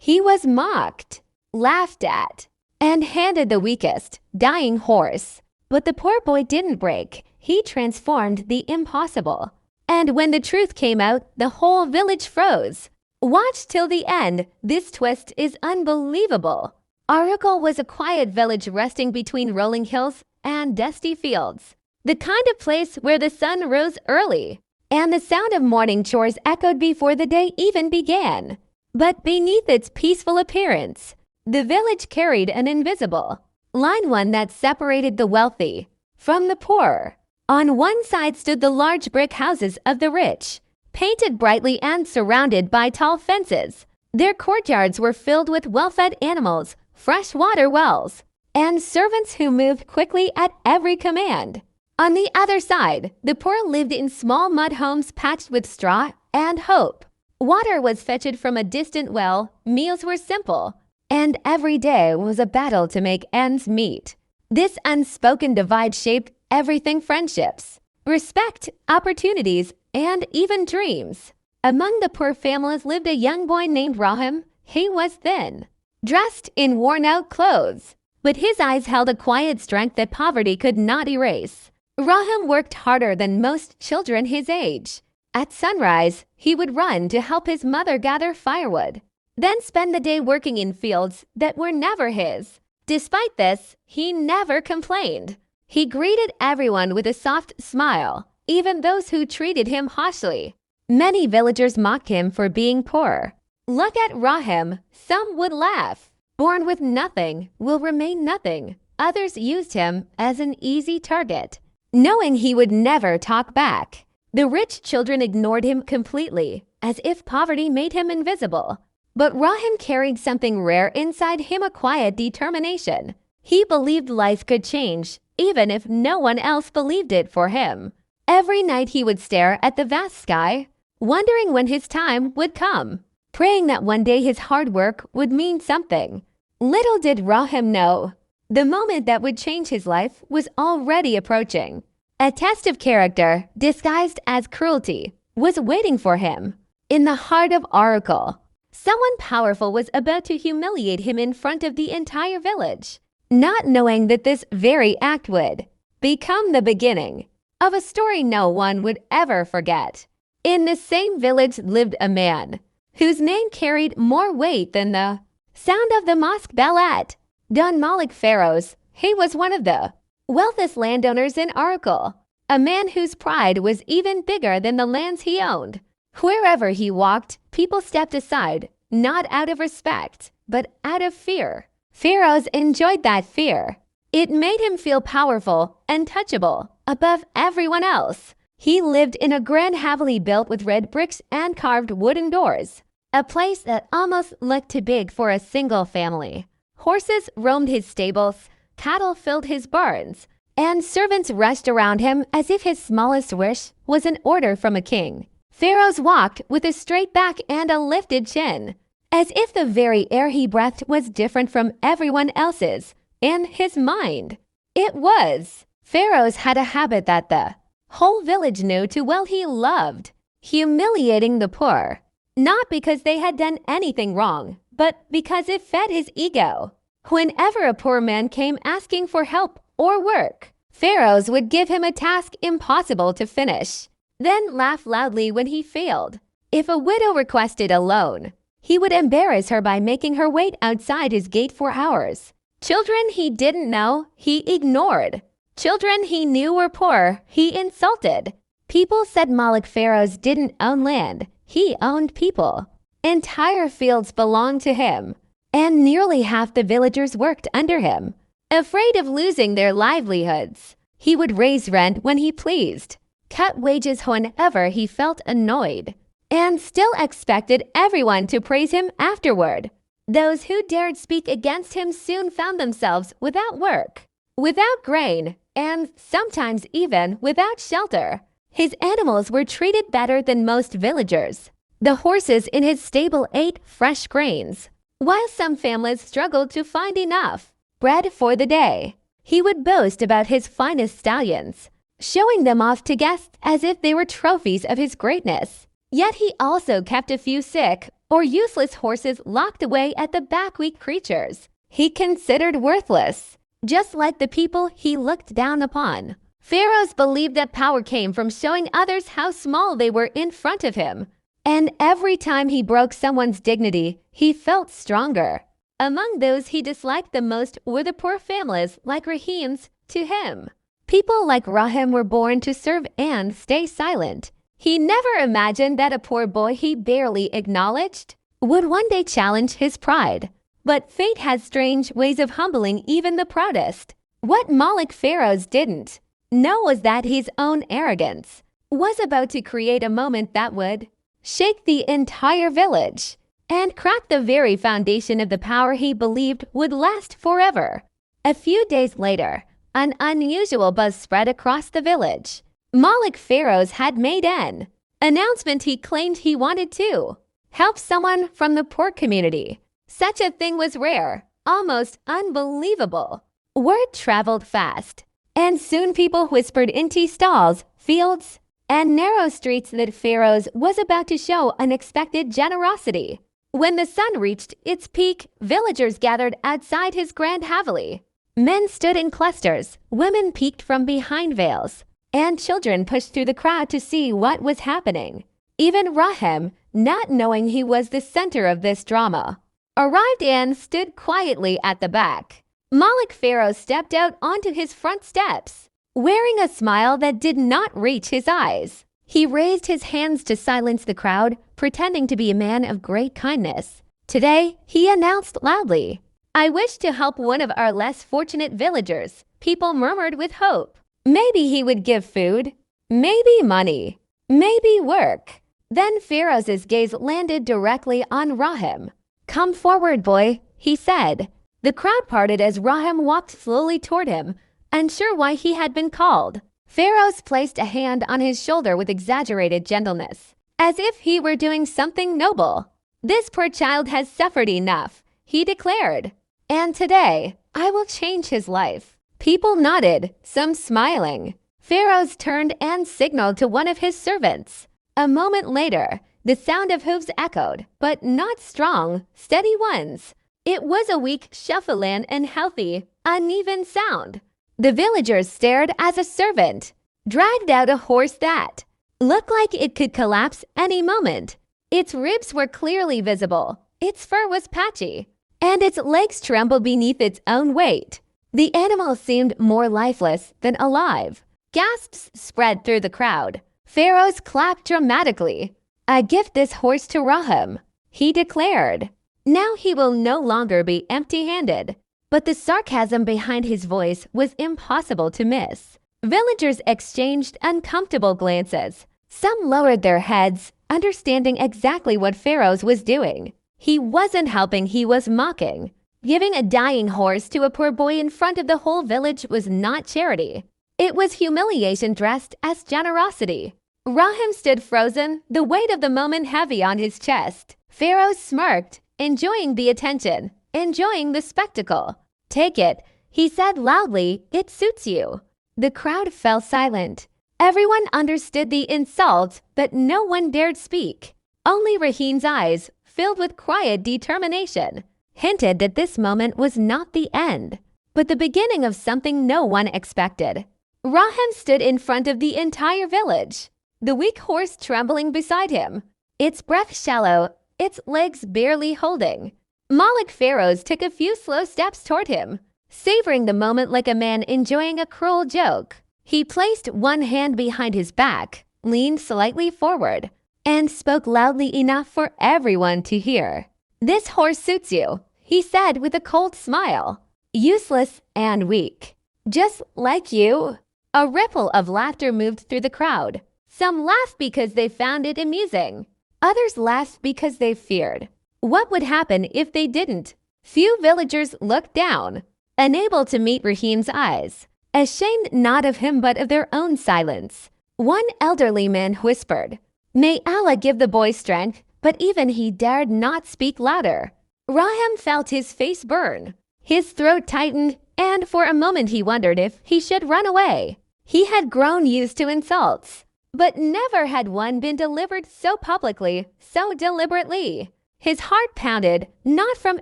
He was mocked, laughed at, and handed the weakest, dying horse. But the poor boy didn't break. He transformed the impossible. And when the truth came out, the whole village froze. Watch till the end. This twist is unbelievable. Oracle was a quiet village resting between rolling hills and dusty fields. The kind of place where the sun rose early, and the sound of morning chores echoed before the day even began. But beneath its peaceful appearance, the village carried an invisible line that separated the wealthy from the poor. On one side stood the large brick houses of the rich, painted brightly and surrounded by tall fences. Their courtyards were filled with well-fed animals, fresh water wells, and servants who moved quickly at every command. On the other side, the poor lived in small mud homes patched with straw and hope. Water was fetched from a distant well, meals were simple, and every day was a battle to make ends meet. This unspoken divide shaped everything: friendships, respect, opportunities, and even dreams. Among the poor families lived a young boy named Rahim. He was thin, dressed in worn-out clothes, but his eyes held a quiet strength that poverty could not erase. Rahim worked harder than most children his age. At sunrise, he would run to help his mother gather firewood, then spend the day working in fields that were never his. Despite this, he never complained. He greeted everyone with a soft smile, even those who treated him harshly. Many villagers mocked him for being poor. Look at Rahim, some would laugh. Born with nothing, will remain nothing. Others used him as an easy target, knowing he would never talk back. The rich children ignored him completely, as if poverty made him invisible. But Rahim carried something rare inside him: a quiet determination. He believed life could change, even if no one else believed it for him. Every night he would stare at the vast sky, wondering when his time would come, praying that one day his hard work would mean something. Little did Rahim know, the moment that would change his life was already approaching. A test of character, disguised as cruelty, was waiting for him. In the heart of Oracle, someone powerful was about to humiliate him in front of the entire village, not knowing that this very act would become the beginning of a story no one would ever forget. In the same village lived a man whose name carried more weight than the sound of the mosque bell at Don Malik Pharaohs. He was one of the wealthiest landowners in Oracle, a man whose pride was even bigger than the lands he owned. Wherever he walked, people stepped aside, not out of respect, but out of fear. Pharaohs enjoyed that fear. It made him feel powerful and touchable above everyone else. He lived in a grand haveli built with red bricks and carved wooden doors, a place that almost looked too big for a single family. Horses roamed his stables, cattle filled his barns, and servants rushed around him as if his smallest wish was an order from a king. Pharaohs walked with a straight back and a lifted chin, as if the very air he breathed was different from everyone else's. In his mind, it was. Pharaohs had a habit that the whole village knew too well: he loved humiliating the poor, not because they had done anything wrong, but because it fed his ego. Whenever a poor man came asking for help or work, Pharaohs would give him a task impossible to finish, then laugh loudly when he failed. If a widow requested a loan, he would embarrass her by making her wait outside his gate for hours. Children he didn't know, he ignored. Children he knew were poor, he insulted. People said Malik Pharaohs didn't own land, he owned people. Entire fields belonged to him, and nearly half the villagers worked under him. Afraid of losing their livelihoods, he would raise rent when he pleased, cut wages whenever he felt annoyed, and still expected everyone to praise him afterward. Those who dared speak against him soon found themselves without work, without grain, and sometimes even without shelter. His animals were treated better than most villagers. The horses in his stable ate fresh grains, while some families struggled to find enough bread for the day. He would boast about his finest stallions, showing them off to guests as if they were trophies of his greatness. Yet he also kept a few sick or useless horses locked away at the back, weak creatures he considered worthless, just like the people he looked down upon. Pharaohs believed that power came from showing others how small they were in front of him, and every time he broke someone's dignity, he felt stronger. Among those he disliked the most were the poor families like Rahim's. To him, people like Rahim were born to serve and stay silent. He never imagined that a poor boy he barely acknowledged would one day challenge his pride. But fate has strange ways of humbling even the proudest. What Malik Pharaohs didn't know was that his own arrogance was about to create a moment that would shake the entire village and crack the very foundation of the power he believed would last forever. A few days later, an unusual buzz spread across the village. Malik Pharaohs had made an announcement he claimed he wanted to help someone from the poor community. Such a thing was rare, almost unbelievable. Word traveled fast, and soon people whispered into stalls, fields, and narrow streets that Pharaohs was about to show unexpected generosity. When the sun reached its peak, villagers gathered outside his grand haveli. Men stood in clusters, women peeked from behind veils, and children pushed through the crowd to see what was happening. Even Rahim, not knowing he was the center of this drama, arrived and stood quietly at the back. Malik Pharaoh stepped out onto his front steps, wearing a smile that did not reach his eyes. He raised his hands to silence the crowd, pretending to be a man of great kindness. Today, he announced loudly, "I wish to help one of our less fortunate villagers." People murmured with hope. Maybe he would give food, maybe money, maybe work. Then Pharaoh's gaze landed directly on Rahim. "Come forward, boy," he said. The crowd parted as Rahim walked slowly toward him, unsure why he had been called. Pharaohs placed a hand on his shoulder with exaggerated gentleness, as if he were doing something noble. "This poor child has suffered enough," he declared, "and today I will change his life." People nodded, some smiling. Pharaohs turned and signaled to one of his servants. A moment later, the sound of hooves echoed, but not strong, steady ones. It was a weak, shuffling, and healthy, uneven sound. The villagers stared as a servant dragged out a horse that looked like it could collapse any moment. Its ribs were clearly visible, its fur was patchy, and its legs trembled beneath its own weight. The animal seemed more lifeless than alive. Gasps spread through the crowd. Pharaohs clapped dramatically. "I give this horse to Rahim," he declared. Now he will no longer be empty-handed. But the sarcasm behind his voice was impossible to miss. Villagers exchanged uncomfortable glances. Some lowered their heads, understanding exactly what Pharaohs was doing. He wasn't helping, he was mocking. Giving a dying horse to a poor boy in front of the whole village was not charity. It was humiliation dressed as generosity. Rahim stood frozen, the weight of the moment heavy on his chest. Pharaoh smirked, enjoying the attention, enjoying the spectacle. "Take it," he said loudly, "it suits you." The crowd fell silent. Everyone understood the insult, but no one dared speak. Only Rahim's eyes, filled with quiet determination, hinted that this moment was not the end, but the beginning of something no one expected. Rahim stood in front of the entire village, the weak horse trembling beside him, its breath shallow, its legs barely holding. Malik Pharaohs took a few slow steps toward him, savoring the moment like a man enjoying a cruel joke. He placed one hand behind his back, leaned slightly forward, and spoke loudly enough for everyone to hear. "This horse suits you," he said with a cold smile. "Useless and weak. Just like you." A ripple of laughter moved through the crowd. Some laughed because they found it amusing. Others laughed because they feared. What would happen if they didn't? Few villagers looked down, unable to meet Rahim's eyes, ashamed not of him but of their own silence. One elderly man whispered, "May Allah give the boy strength," but even he dared not speak louder. Rahim felt his face burn. His throat tightened, and for a moment he wondered if he should run away. He had grown used to insults, but never had one been delivered so publicly, so deliberately. His heart pounded, not from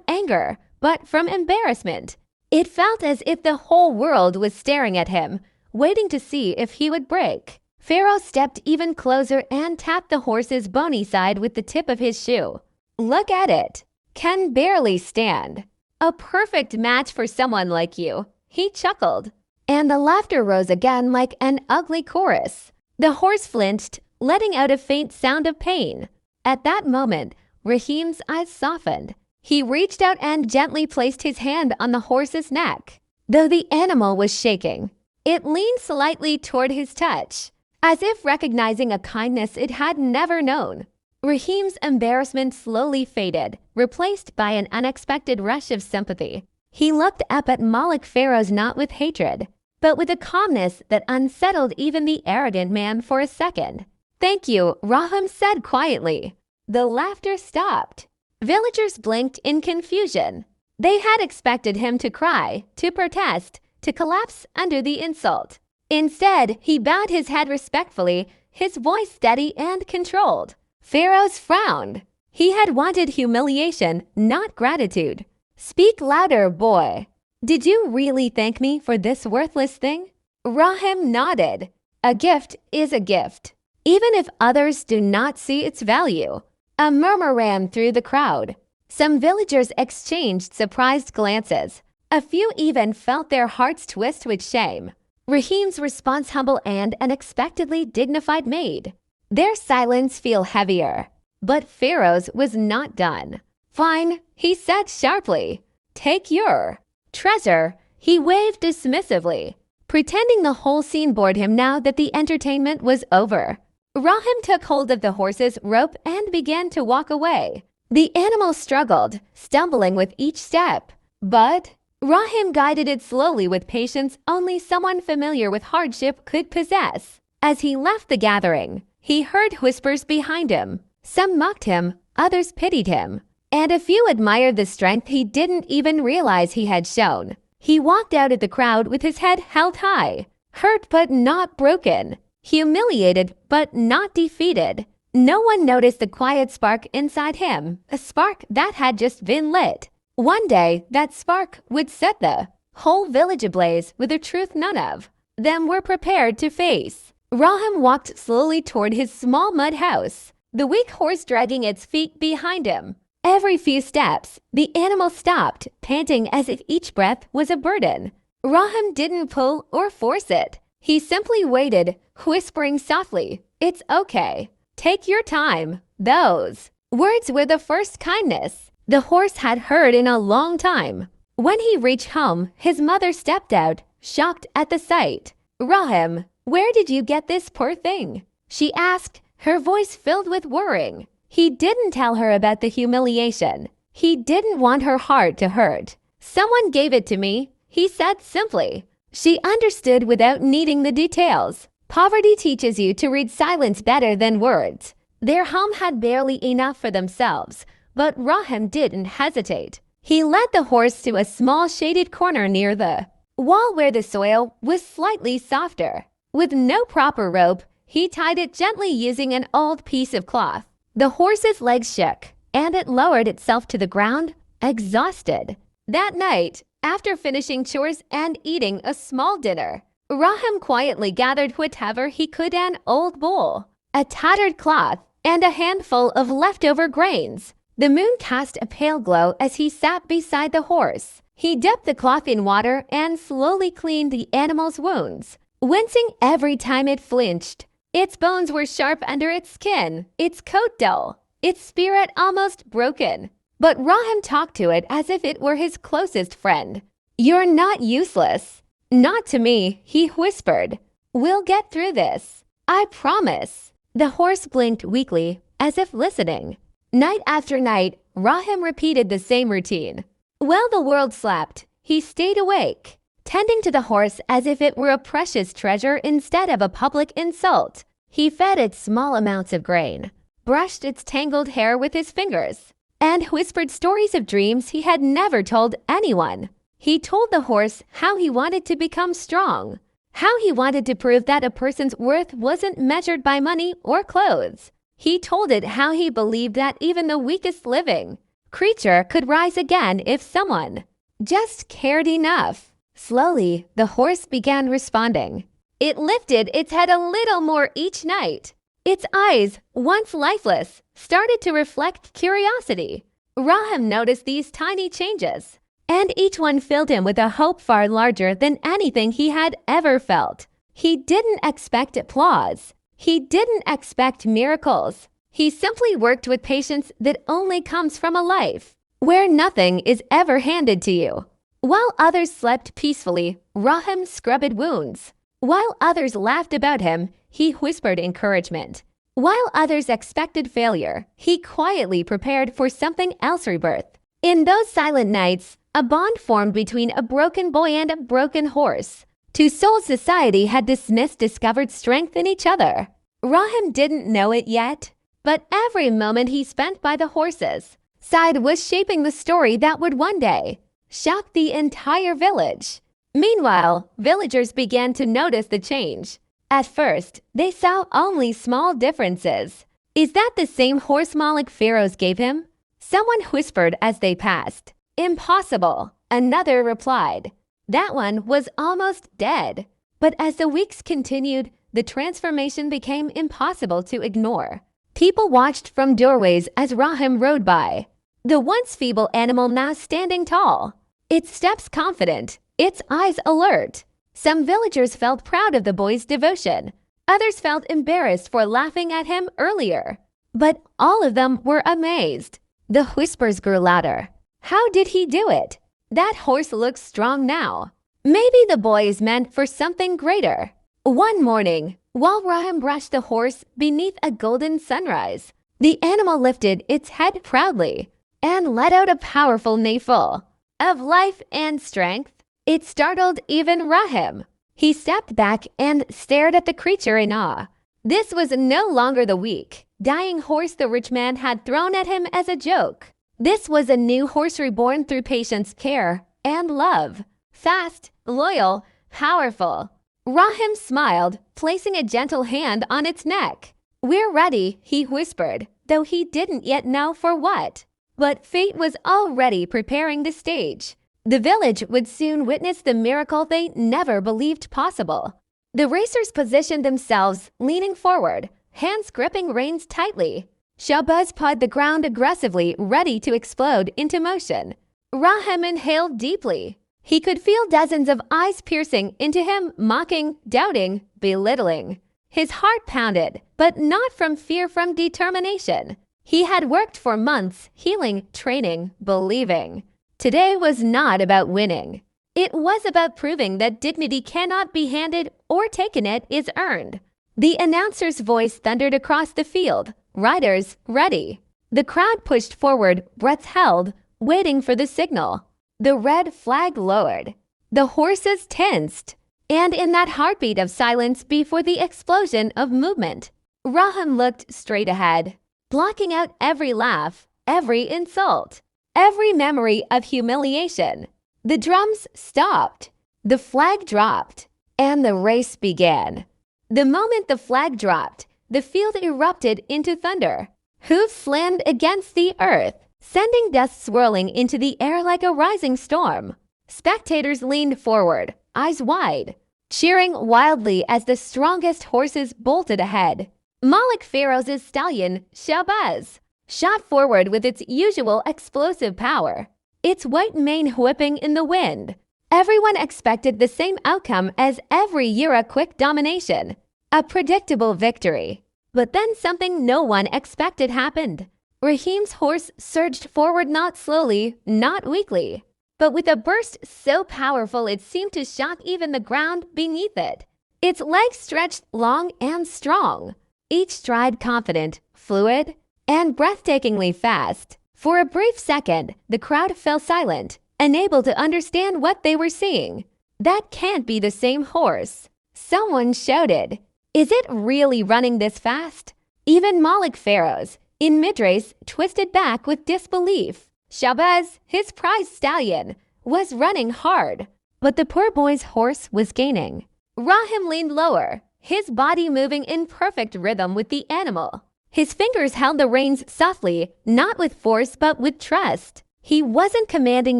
anger, but from embarrassment. It felt as if the whole world was staring at him, waiting to see if he would break. Pharaoh stepped even closer and tapped the horse's bony side with the tip of his shoe. "Look at it. Can barely stand. A perfect match for someone like you," he chuckled. And the laughter rose again like an ugly chorus. The horse flinched, letting out a faint sound of pain. At that moment, Rahim's eyes softened. He reached out and gently placed his hand on the horse's neck. Though the animal was shaking, it leaned slightly toward his touch, as if recognizing a kindness it had never known. Rahim's embarrassment slowly faded, replaced by an unexpected rush of sympathy. He looked up at Malik Pharaoh's not with hatred, but with a calmness that unsettled even the arrogant man for a second. "Thank you," Rahim said quietly. The laughter stopped. Villagers blinked in confusion. They had expected him to cry, to protest, to collapse under the insult. Instead, he bowed his head respectfully, his voice steady and controlled. Pharaoh's frowned. He had wanted humiliation, not gratitude. "Speak louder, boy. Did you really thank me for this worthless thing?" Rahim nodded. "A gift is a gift, even if others do not see its value." A murmur ran through the crowd. Some villagers exchanged surprised glances. A few even felt their hearts twist with shame. Rahim's response humble and unexpectedly dignified made their silence feel heavier. But Pharaoh's was not done. "Fine," he said sharply. "Take your treasure." He waved dismissively, pretending the whole scene bored him now that the entertainment was over. Rahim took hold of the horse's rope and began to walk away. The animal struggled, stumbling with each step. But Rahim guided it slowly with patience only someone familiar with hardship could possess. As he left the gathering, he heard whispers behind him. Some mocked him, others pitied him, and a few admired the strength he didn't even realize he had shown. He walked out of the crowd with his head held high, hurt but not broken, humiliated but not defeated. No one noticed the quiet spark inside him, a spark that had just been lit. One day, that spark would set the whole village ablaze with a truth none of them were prepared to face. Rahim walked slowly toward his small mud house, the weak horse dragging its feet behind him. Every few steps, the animal stopped, panting as if each breath was a burden. Rahim didn't pull or force it. He simply waited, whispering softly, "It's okay. Take your time." Those words were the first kindness the horse had heard in a long time. When he reached home, his mother stepped out, shocked at the sight. "Rahim, where did you get this poor thing?" she asked, her voice filled with worrying. He didn't tell her about the humiliation. He didn't want her heart to hurt. "Someone gave it to me," he said simply. She understood without needing the details. Poverty teaches you to read silence better than words. Their home had barely enough for themselves, but Rahim didn't hesitate. He led the horse to a small shaded corner near the wall where the soil was slightly softer. With no proper rope, he tied it gently using an old piece of cloth. The horse's legs shook, and it lowered itself to the ground, exhausted. That night, after finishing chores and eating a small dinner, Rahim quietly gathered whatever he could: an old bowl, a tattered cloth, and a handful of leftover grains. The moon cast a pale glow as he sat beside the horse. He dipped the cloth in water and slowly cleaned the animal's wounds, wincing every time it flinched. Its bones were sharp under its skin, its coat dull, its spirit almost broken. But Rahim talked to it as if it were his closest friend. "You're not useless." "Not to me," he whispered. "We'll get through this. I promise." The horse blinked weakly, as if listening. Night after night, Rahim repeated the same routine. While the world slept, he stayed awake, tending to the horse as if it were a precious treasure instead of a public insult. He fed it small amounts of grain, brushed its tangled hair with his fingers, and whispered stories of dreams he had never told anyone. He told the horse how he wanted to become strong, how he wanted to prove that a person's worth wasn't measured by money or clothes. He told it how he believed that even the weakest living creature could rise again if someone just cared enough. Slowly, the horse began responding. It lifted its head a little more each night. Its eyes, once lifeless, started to reflect curiosity. Rahim noticed these tiny changes, and each one filled him with a hope far larger than anything he had ever felt. He didn't expect applause. He didn't expect miracles. He simply worked with patience that only comes from a life where nothing is ever handed to you. While others slept peacefully, Rahim scrubbed wounds. While others laughed about him, he whispered encouragement. While others expected failure, he quietly prepared for something else rebirth. In those silent nights, a bond formed between a broken boy and a broken horse. Two souls society had discovered strength in each other. Rahim didn't know it yet, but every moment he spent by the horses' side was shaping the story that would one day shock the entire village. Meanwhile, villagers began to notice the change. At first, they saw only small differences. Is that the same horse Malik Pharaohs gave him? Someone whispered as they passed. Impossible. Another replied. That one was almost dead. But as the weeks continued, the transformation became impossible to ignore. People watched from doorways as Rahim rode by. The once feeble animal now standing tall. Its steps confident, its eyes alert. Some villagers felt proud of the boy's devotion. Others felt embarrassed for laughing at him earlier. But all of them were amazed. The whispers grew louder. How did he do it? That horse looks strong now. Maybe the boy is meant for something greater. One morning, while Rahim brushed the horse beneath a golden sunrise, the animal lifted its head proudly and let out a powerful neigh full of life and strength. It startled even Rahim. He stepped back and stared at the creature in awe. This was no longer the weak, dying horse the rich man had thrown at him as a joke. This was a new horse reborn through patience, care, and love. Fast, loyal, powerful. Rahim smiled, placing a gentle hand on its neck. We're ready, he whispered, though he didn't yet know for what. But fate was already preparing the stage. The village would soon witness the miracle they never believed possible. The racers positioned themselves, leaning forward, hands gripping reins tightly. Shahbaz pawed the ground aggressively, ready to explode into motion. Rahim inhaled deeply. He could feel dozens of eyes piercing into him, mocking, doubting, belittling. His heart pounded, but not from fear, from determination. He had worked for months, healing, training, believing. Today was not about winning. It was about proving that dignity cannot be handed or taken, it is earned. The announcer's voice thundered across the field. Riders, ready. The crowd pushed forward, breaths held, waiting for the signal. The red flag lowered. The horses tensed. And in that heartbeat of silence before the explosion of movement, Rahim looked straight ahead, blocking out every laugh, every insult, every memory of humiliation. The drums stopped. The flag dropped. And the race began. The moment the flag dropped, the field erupted into thunder. Hoofs slammed against the earth, sending dust swirling into the air like a rising storm. Spectators leaned forward, eyes wide, cheering wildly as the strongest horses bolted ahead. Malik Pharaoh's stallion, Shahbaz, shot forward with its usual explosive power, its white mane whipping in the wind. Everyone expected the same outcome as every year, a quick domination, a predictable victory. But then something no one expected happened. Rahim's horse surged forward, not slowly, not weakly, but with a burst so powerful it seemed to shock even the ground beneath it. Its legs stretched long and strong, each stride confident, fluid, and breathtakingly fast. For a brief second, the crowd fell silent, unable to understand what they were seeing. That can't be the same horse. Someone shouted. Is it really running this fast? Even Malik Pharaohs, in mid-race, twisted back with disbelief. Shahbaz, his prized stallion, was running hard, but the poor boy's horse was gaining. Rahim leaned lower, his body moving in perfect rhythm with the animal. His fingers held the reins softly, not with force but with trust. He wasn't commanding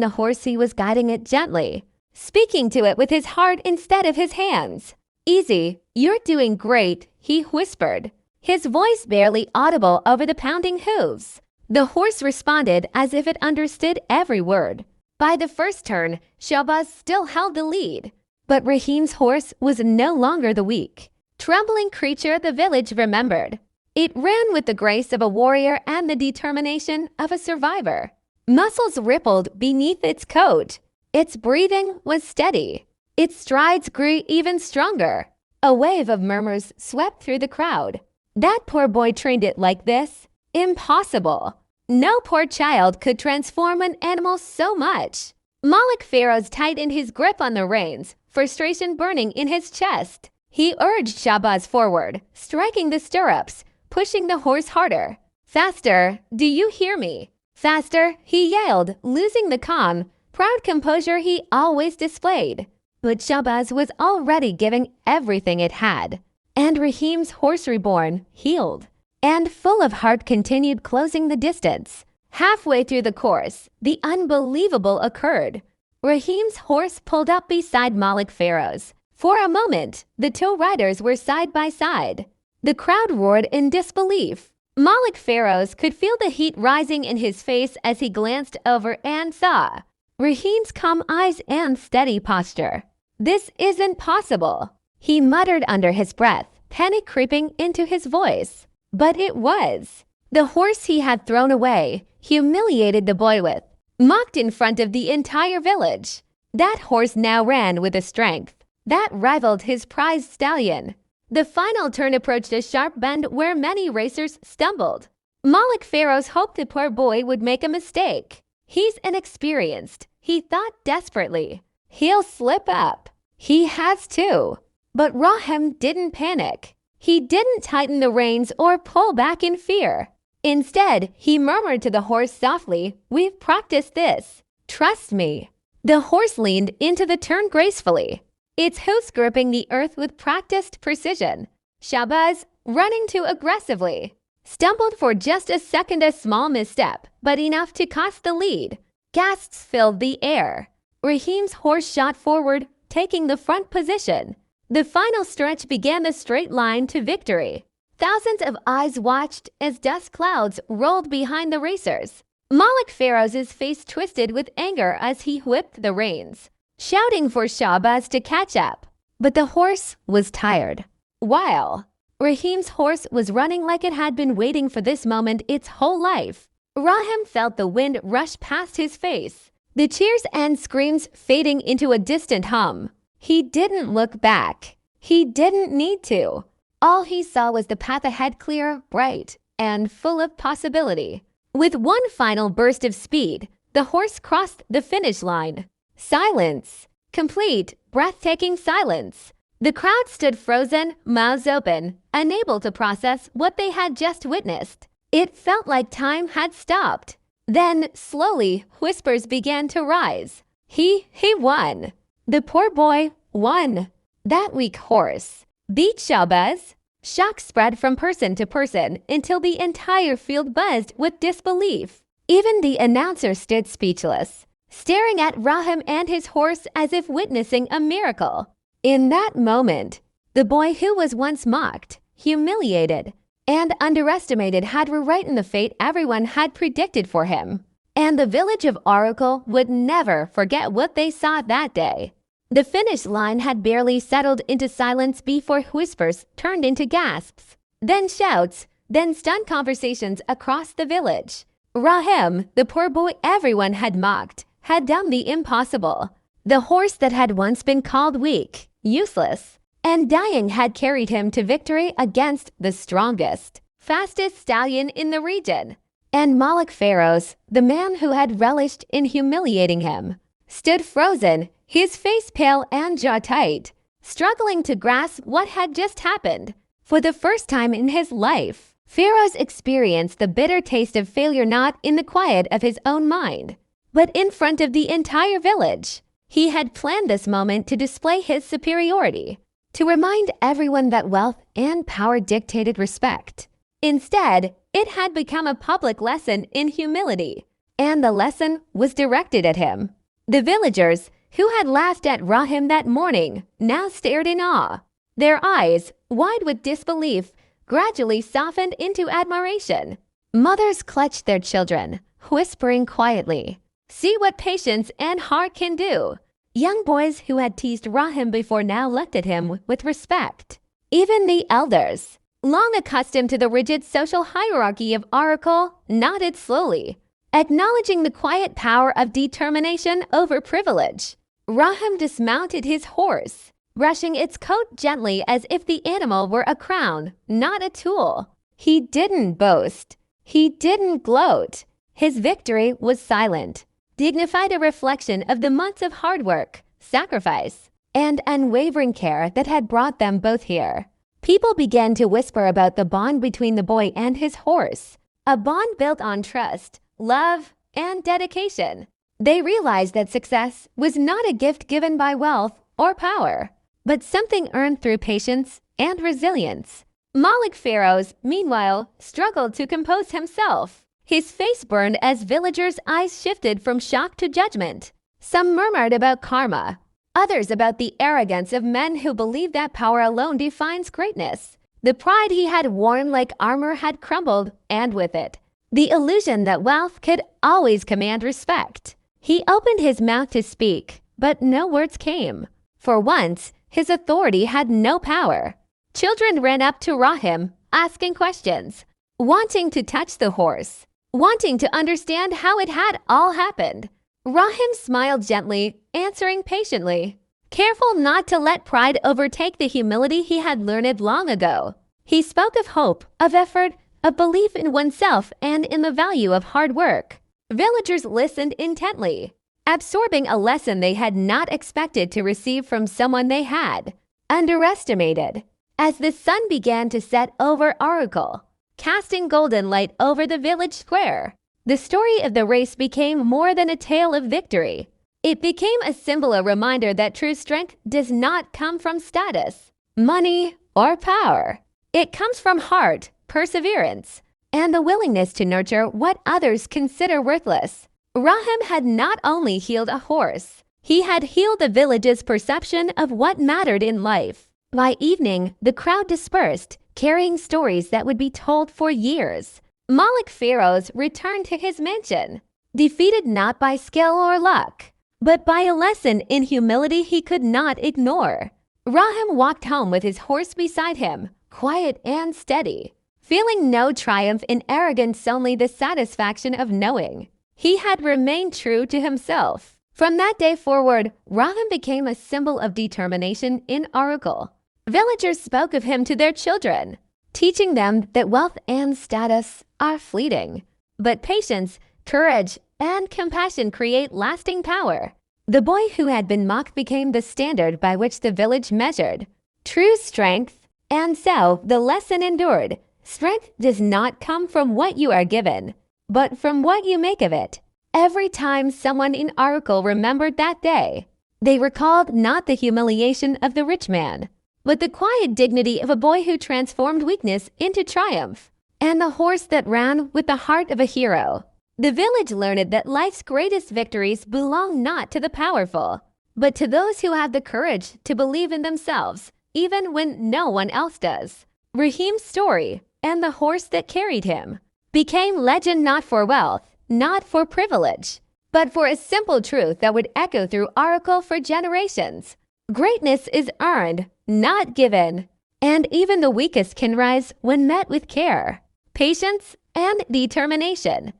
the horse, he was guiding it gently, speaking to it with his heart instead of his hands. "Easy, you're doing great," he whispered, his voice barely audible over the pounding hooves. The horse responded as if it understood every word. By the first turn, Shahbaz still held the lead, but Rahim's horse was no longer the weak, trembling creature the village remembered. It ran with the grace of a warrior and the determination of a survivor. Muscles rippled beneath its coat. Its breathing was steady. Its strides grew even stronger. A wave of murmurs swept through the crowd. That poor boy trained it like this? Impossible. No poor child could transform an animal so much. Malik Feroz tightened his grip on the reins, frustration burning in his chest. He urged Shahbaz forward, striking the stirrups, pushing the horse harder. "Faster, do you hear me? Faster," he yelled, losing the calm, proud composure he always displayed. But Shahbaz was already giving everything it had. And Rahim's horse reborn, healed, and full of heart continued closing the distance. Halfway through the course, the unbelievable occurred. Rahim's horse pulled up beside Malik Feroz. For a moment, the two riders were side by side. The crowd roared in disbelief. Malik Feroz could feel the heat rising in his face as he glanced over and saw Rahim's calm eyes and steady posture. "This isn't possible," he muttered under his breath, panic creeping into his voice. But it was. The horse he had thrown away, humiliated the boy with, mocked in front of the entire village. That horse now ran with a strength that rivaled his prized stallion. The final turn approached a sharp bend where many racers stumbled. Malik Feroz hoped the poor boy would make a mistake. He's inexperienced, he thought desperately. He'll slip up. He has to. But Rahim didn't panic. He didn't tighten the reins or pull back in fear. Instead, he murmured to the horse softly, "We've practiced this. Trust me." The horse leaned into the turn gracefully, its hoofs gripping the earth with practiced precision. Shahbaz, running too aggressively, stumbled for just a second, a small misstep, but enough to cost the lead. Gasps filled the air. Rahim's horse shot forward, taking the front position. The final stretch began the straight line to victory. Thousands of eyes watched as dust clouds rolled behind the racers. Malik Feroz's face twisted with anger as he whipped the reins, shouting for Shahbaz to catch up. But the horse was tired. While Rahim's horse was running like it had been waiting for this moment its whole life. Rahim felt the wind rush past his face, the cheers and screams fading into a distant hum. He didn't look back. He didn't need to. All he saw was the path ahead, clear, bright, and full of possibility. With one final burst of speed, the horse crossed the finish line. Silence. Complete, breathtaking silence. The crowd stood frozen, mouths open, unable to process what they had just witnessed. It felt like time had stopped. Then, slowly, whispers began to rise. He won. The poor boy won. That weak horse beat Shahbaz. Shock spread from person to person until the entire field buzzed with disbelief. Even the announcer stood speechless, staring at Rahim and his horse as if witnessing a miracle. In that moment, the boy who was once mocked, humiliated, and underestimated had rewritten the fate everyone had predicted for him. And the village of Oracle would never forget what they saw that day. The finish line had barely settled into silence before whispers turned into gasps, then shouts, then stunned conversations across the village. Rahim, the poor boy everyone had mocked, had done the impossible. The horse that had once been called weak, useless, and dying had carried him to victory against the strongest, fastest stallion in the region. And Malik Feroz, the man who had relished in humiliating him, stood frozen, his face pale and jaw tight, struggling to grasp what had just happened. For the first time in his life, Feroz experienced the bitter taste of failure not in the quiet of his own mind, but in front of the entire village. He had planned this moment to display his superiority, to remind everyone that wealth and power dictated respect. Instead, it had become a public lesson in humility, and the lesson was directed at him. The villagers, who had laughed at Rahim that morning, now stared in awe. Their eyes, wide with disbelief, gradually softened into admiration. Mothers clutched their children, whispering quietly, "See what patience and heart can do." Young boys who had teased Rahim before now looked at him with respect. Even the elders, long accustomed to the rigid social hierarchy of Oracle, nodded slowly, acknowledging the quiet power of determination over privilege. Rahim dismounted his horse, brushing its coat gently as if the animal were a crown, not a tool. He didn't boast. He didn't gloat. His victory was silent, dignified, a reflection of the months of hard work, sacrifice, and unwavering care that had brought them both here. People began to whisper about the bond between the boy and his horse, a bond built on trust, love, and dedication. They realized that success was not a gift given by wealth or power, but something earned through patience and resilience. Malik Pharaohs, meanwhile, struggled to compose himself. His face burned as villagers' eyes shifted from shock to judgment. Some murmured about karma, others about the arrogance of men who believe that power alone defines greatness. The pride he had worn like armor had crumbled, and with it, the illusion that wealth could always command respect. He opened his mouth to speak, but no words came. For once, his authority had no power. Children ran up to Rahim, asking questions, wanting to touch the horse, wanting to understand how it had all happened. Rahim smiled gently, answering patiently, careful not to let pride overtake the humility he had learned long ago. He spoke of hope, of effort, of belief in oneself and in the value of hard work. Villagers listened intently, absorbing a lesson they had not expected to receive from someone they had underestimated. As the sun began to set over Oracle, casting golden light over the village square, the story of the race became more than a tale of victory. It became a symbol, a reminder that true strength does not come from status, money, or power. It comes from heart, perseverance, and the willingness to nurture what others consider worthless. Rahim had not only healed a horse, he had healed the village's perception of what mattered in life. By evening, the crowd dispersed, carrying stories that would be told for years. Malik Pharaohs returned to his mansion, defeated not by skill or luck, but by a lesson in humility he could not ignore. Rahim walked home with his horse beside him, quiet and steady, feeling no triumph in arrogance, only the satisfaction of knowing he had remained true to himself. From that day forward, Rahim became a symbol of determination in Oracle. Villagers spoke of him to their children, teaching them that wealth and status are fleeting, but patience, courage, and compassion create lasting power. The boy who had been mocked became the standard by which the village measured true strength, and so the lesson endured. Strength does not come from what you are given, but from what you make of it. Every time someone in Oracle remembered that day, they recalled not the humiliation of the rich man, but the quiet dignity of a boy who transformed weakness into triumph, and the horse that ran with the heart of a hero. The village learned that life's greatest victories belong not to the powerful, but to those who have the courage to believe in themselves, even when no one else does. Rahim's story, and the horse that carried him, became legend not for wealth, not for privilege, but for a simple truth that would echo through Oracle for generations. Greatness is earned, not given, and even the weakest can rise when met with care, patience, and determination.